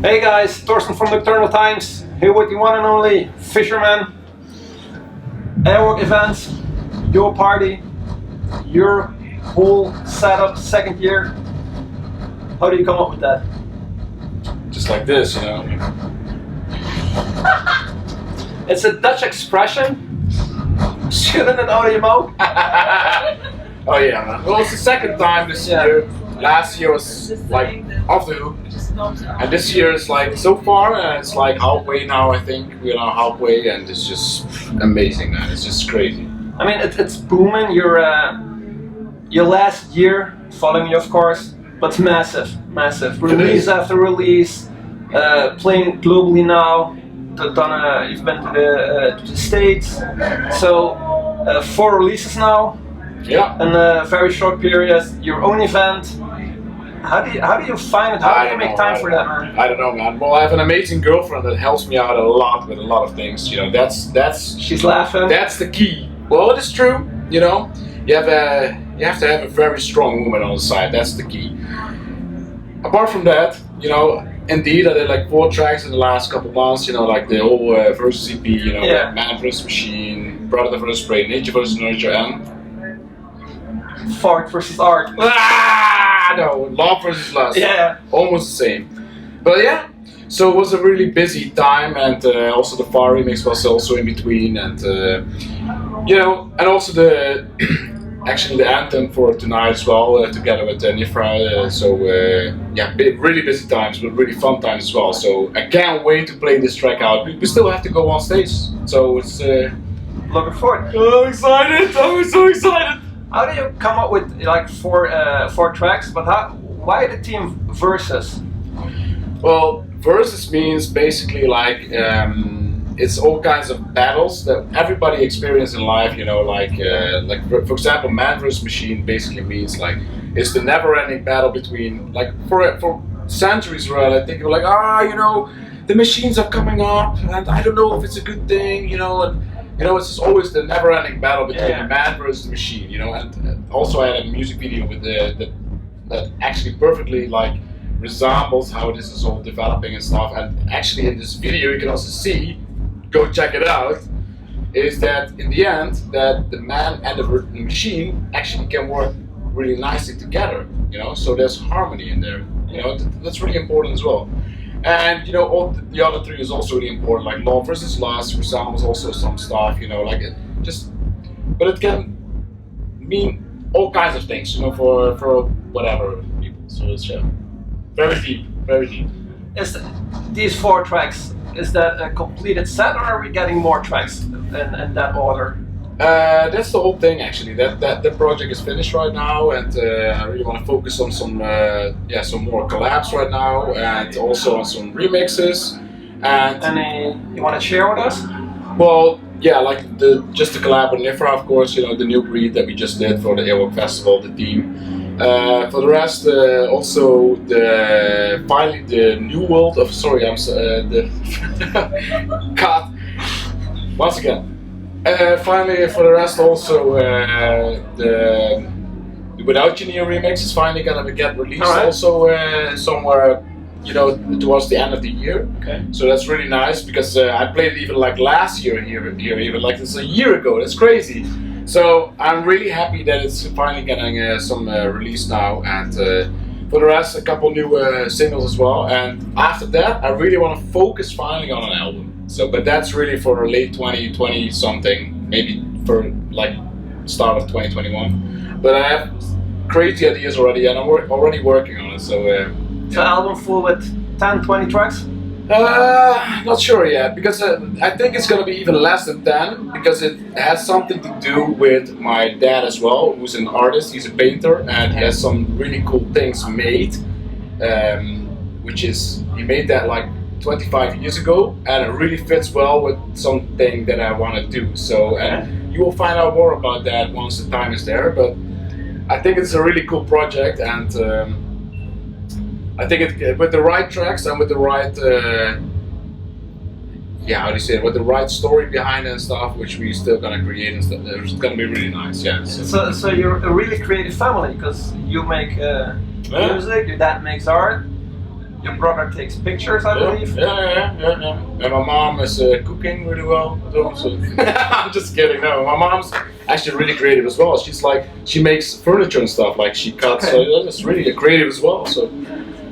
Hey guys, Thorsten from Nocturnal Times, here with the one and only Fisherman. Airwalk events, your party, your whole setup, second year. How do you come up with that? Just like this, It's a Dutch expression. Shouldn't it out of your mouth? Oh yeah, man. Well, it's the second time this year. Last year was like off the hook, and this year is like so far, it's like halfway now. I think we're now halfway, and it's just amazing, man. It's just crazy. I mean, it's booming. Your last year, following you, of course, but it's massive. Release after release, playing globally now. You've been to the States, so 4 releases now. Yeah. In a very short period. Your own event. How do you find it? How do you make time for that, man? I don't know, man. Well, I have an amazing girlfriend that helps me out a lot with a lot of things. That's She's laughing. That's the key. Well, it is true. You have to have a very strong woman on the side. That's the key. Apart from that, indeed, I did like 4 tracks in the last couple of months. Like the whole Versus EP. Man vs Machine, Predator vs Prey, Nature vs Nurture, and Fart versus art. No, Love versus Lust. Yeah. Almost the same. But yeah, so it was a really busy time, and also the Far remix was also in between, and and also the actually the anthem for tonight as well, together with Nifra. Really busy times, but really fun times as well. So I can't wait to play this track out. We still have to go on stage, so it's looking forward. I'm excited! I'm so excited! How do you come up with like 4 tracks? But why the team Versus? Well, Versus means basically like it's all kinds of battles that everybody experiences in life. Like for example, Man vs Machine basically means like it's the never-ending battle between like for centuries. Right? I think you're like the machines are coming up, and I don't know if it's a good thing. It's just always the never-ending battle between the man versus the machine, And also, I had a music video with that actually perfectly like resembles how this is all developing and stuff. And actually, in this video, you can also see, go check it out, is that in the end, that the man and the machine actually can work really nicely together. So there's harmony in there. That's really important as well. And all the other 3 is also really important, like Love versus Lust resembles also some stuff, but it can mean all kinds of things, for whatever people. So it's very deep, very deep. These 4 tracks, is that a completed set, or are we getting more tracks in that order? That's the whole thing actually. That project is finished right now, and I really want to focus on some more collabs right now, and also on some remixes. And any you want to share with us? Well, yeah, like just the collab with Nifra, of course. The new breed that we just did for the Airwalk Festival, the team. For the rest, also finally the new world of the God. Once again. Finally, for the rest, also the Without You Near remix is finally gonna get released. Right. Also somewhere, towards the end of the year. Okay. So that's really nice because I played it even like last year here, even like it's a year ago. That's crazy. So I'm really happy that it's finally getting some release now, and for the rest, a couple new singles as well. And after that, I really want to focus finally on an album. So, but that's really for late 2020 something, maybe for like start of 2021. But I have crazy ideas already, and I'm already working on it. So, So album full with 10, 20 tracks? Not sure yet, because I think it's gonna be even less than 10, because it has something to do with my dad as well, who's an artist. He's a painter, and he has some really cool things made, which is he made that like 25 years ago, and it really fits well with something that I want to do. So, and you will find out more about that once the time is there. But I think it's a really cool project, and I think with the right tracks and with the right, with the right story behind it and stuff, which we're still gonna create and stuff, it's gonna be really nice. Yeah. So you're a really creative family, because you make music, your dad makes art. Your brother takes pictures, I believe. Yeah. And my mom is cooking really well. So I'm just kidding. No, my mom's actually really creative as well. She makes furniture and stuff. Like she cuts. Okay. So it's really creative as well. So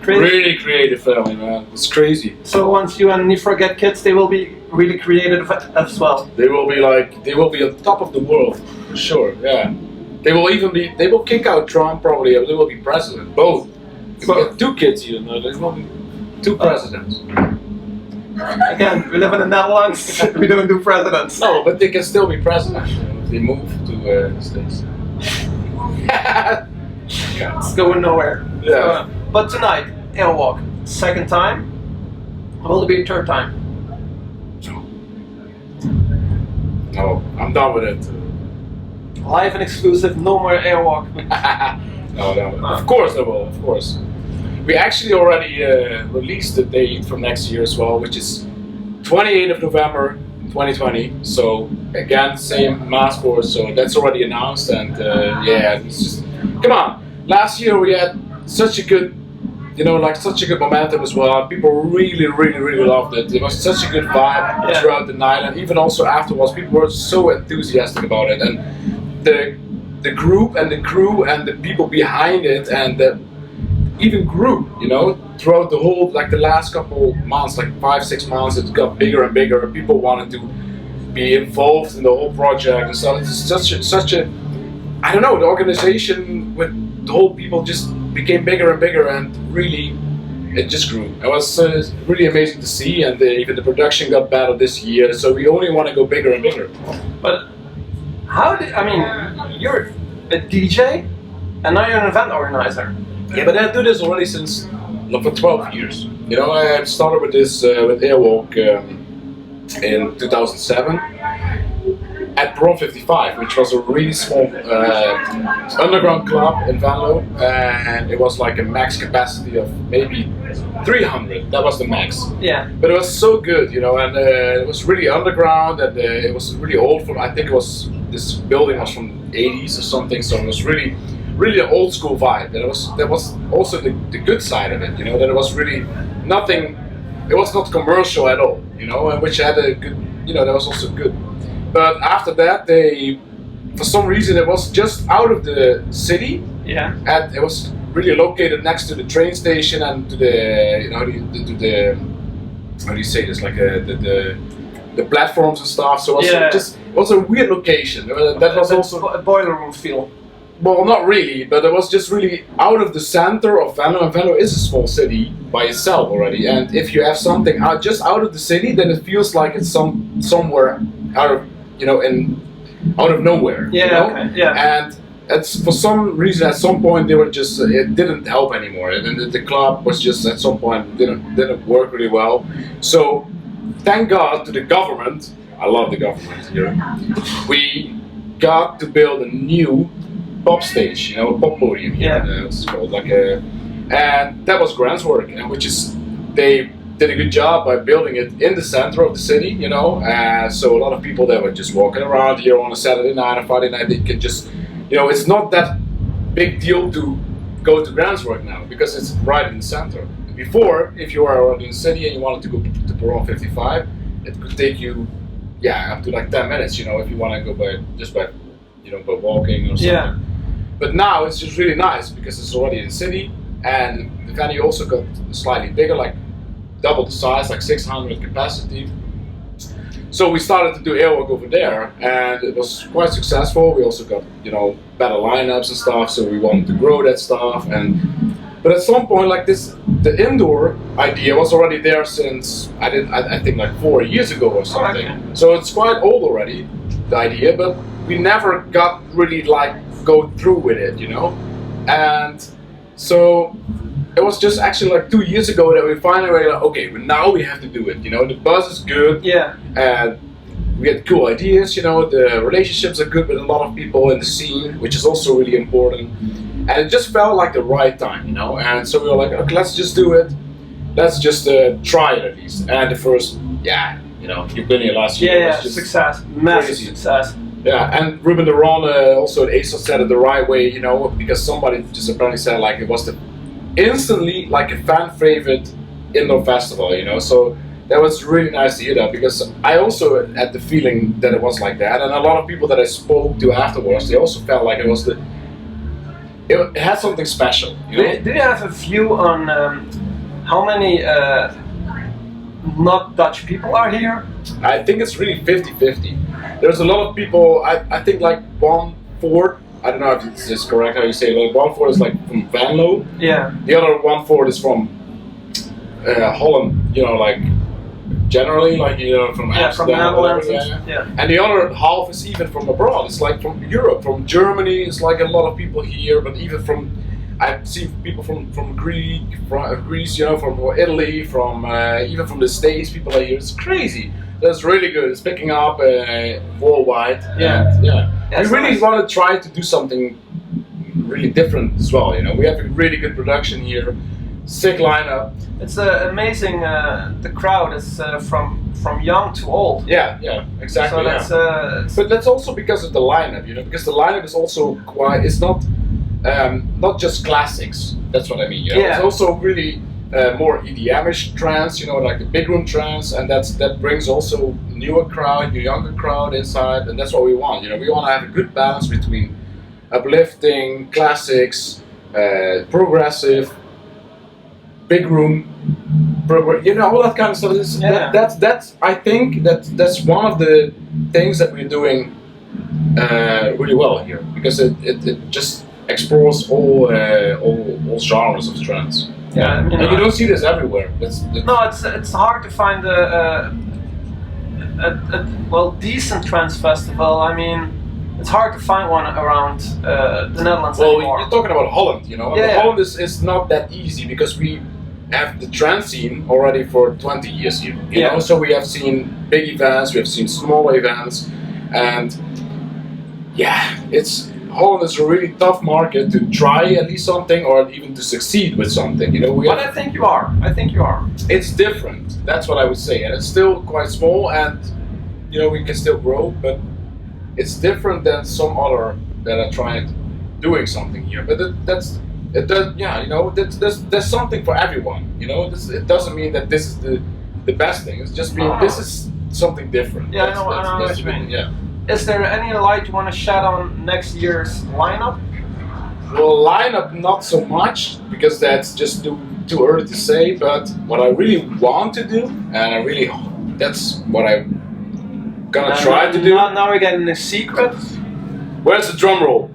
really creative family, man. It's crazy. So once you and Nifra get kids, they will be really creative as well. They will be on top of the world for sure. Yeah. They will kick out Trump probably. They will be president. Both. If we get 2 kids even. There will be 2 presidents. Again, we live in the Netherlands. We don't do presidents. No, but they can still be president if they move to the States. It's going nowhere. Yeah. But tonight, Airwalk, second time. Will it be a third time? No, I'm done with it. Live and exclusive, no more Airwalk. No. Of course there will, of course. We actually already released the date for next year as well, which is 28th of November 2020. So again, same mass force, so that's already announced. And yeah, it's just, come on. Last year we had such a good, such a good momentum as well. People really loved it. It was such a good vibe throughout the night, and even also afterwards, people were so enthusiastic about it. And the group and the crew and the people behind it, and even grew, throughout the whole, the last couple months, 5-6 months, it got bigger and bigger. People wanted to be involved in the whole project, and so it's such a, I don't know, the organization with the whole people just became bigger and bigger, and really, it just grew. It was really amazing to see, and even the production got better this year, so we only want to go bigger and bigger. But you're a DJ, and now you're an event organizer. Yeah, but I do this already since for 12 years. I started with this with Airwalk in 2007 at Bron 55, which was a really small underground club in Venlo, and it was like a max capacity of maybe 300. That was the max. Yeah. But it was so good, and it was really underground, and it was really old. I think this building was from the 80s or something, so it was really an old school vibe. And that was also the good side of it, that it was really nothing. It was not commercial at all, and which had a good, that was also good. But after that, for some reason, it was just out of the city. Yeah. And it was really located next to the train station and to the, how do you say this, the platforms and stuff. So it was a weird location. That was also a boiler room feel. Well, not really, but it was just really out of the center of Venlo, and Venlo is a small city by itself already. And if you have something just out of the city, then it feels like it's somewhere out of, out of nowhere. Yeah. Okay. Yeah. And it's for some reason at some point they were just it didn't help anymore, and then the club was just at some point didn't work really well. So thank God to the government. I love the government here. We got to build a new pop stage, a pop podium here. Yeah. It's called and that was Grant's work, and they did a good job by building it in the center of the city, so a lot of people that were just walking around here on a Saturday night or Friday night, they could just, it's not that big deal to go to Grant's work now because it's right in the center. Before, if you were already in the city and you wanted to go to Bron 55, it could take you, up to 10 minutes, if you want to go by by walking or something. Yeah. But now it's just really nice because it's already in the city, and the venue also got slightly bigger, double the size, 600 capacity. So we started to do Airwalk over there, and it was quite successful. We also got better lineups and stuff, so we wanted to grow that stuff. But at some point, the indoor idea was already there since I think 4 years ago or something. Okay. So it's quite old already, the idea, but we never got really go through with it, and so it was just actually 2 years ago that we finally were okay, but now we have to do it. The buzz is good, and we had cool ideas. The relationships are good with a lot of people in the scene, which is also really important. And it just felt like the right time, And so we were okay, let's just do it. Let's just try it at least. And the first, you've been here last year. Yeah, success, massive success. Yeah, and Ruben de Ron also at ASOS said it the right way, because somebody just apparently said it was the instantly like a fan favorite indoor festival, you know. So that was really nice to hear that, because I also had the feeling that it was like that, and a lot of people that I spoke to afterwards, they also felt like it had something special, you know. Do you have a view on how many not Dutch people are here? I think it's really 50-50. There's a lot of people, I think like 1/4, I don't know if this is correct how you say it, like 1/4 is like from Venlo. Yeah. The other 1/4 is from Holland, you know, like generally, like, you know, from Yeah, Amsterdam, from the Netherlands. whatever, Yeah. And the other half is even from abroad. It's like from Europe, from Germany. It's like a lot of people here, but even from, I've seen people from Greece, you know, from Italy, from even from the States. People are here. It's crazy. That's really good. It's picking up worldwide. Yeah. And, yeah. That's We really nice. want to try to do something really different as well. You know, we have a really good production here. Sick lineup. It's amazing. The crowd is from young to old. Yeah, exactly. So that's But that's also because of the lineup, you know, because the lineup is also quite. It's not just classics. That's what I mean. You know? Yeah. It's also really more EDM-ish trance, you know, like the big room trance, and that brings also newer crowd, younger crowd inside, and that's what we want. You know, we want to have a good balance between uplifting, classics, progressive, big room, you know, all that kind of stuff. Yeah. That's I think that's one of the things that we're doing really well here, because it just explores all genres of trance. Yeah, I mean, and you don't see this everywhere. No, it's hard to find a well decent trance festival. I mean, it's hard to find one around the Netherlands Well, anymore. you're talking about Holland, you know. And Yeah. Holland is not that easy, because we have the trance scene already for 20 years here. You Yeah. know, so we have seen big events, we have seen smaller events, and yeah, Holland is a really tough market to try at least something, or even to succeed with something. You know, But I think you are. it's different. That's what I would say, and it's still quite small, and you know, we can still grow, but it's different than some other that are trying doing something here. But yeah, you know, there's something for everyone. You know, it doesn't mean that this is the best thing. It's just mean this is something different. Yeah, I know what you mean. Yeah. Is there any light you want to shed on next year's lineup? Well, lineup not so much, because that's just too early to say. But what I really want to do, and that's what I'm gonna try to do. Now we're getting a secret. Where's the drum roll?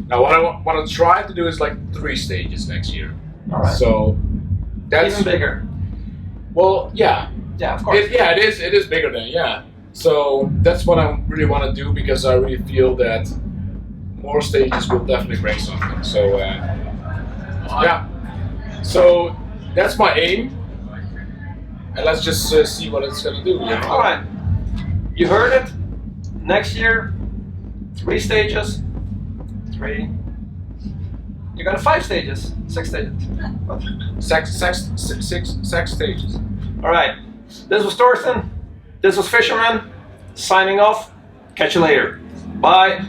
Now, what I want to try to do is like 3 stages next year. All right. So that's Even bigger. Well, yeah. Yeah, of course. It is bigger than, yeah. So that's what I really want to do, because I really feel that more stages will definitely bring something. So yeah. So that's my aim, and let's just see what it's gonna do. You know? All right. You heard it. Next year, 3 stages. 3. You got 5 stages. 6 stages. What? Six stages. All right. This was Thorsten. This was Fisherman. Signing off. Catch you later. Bye.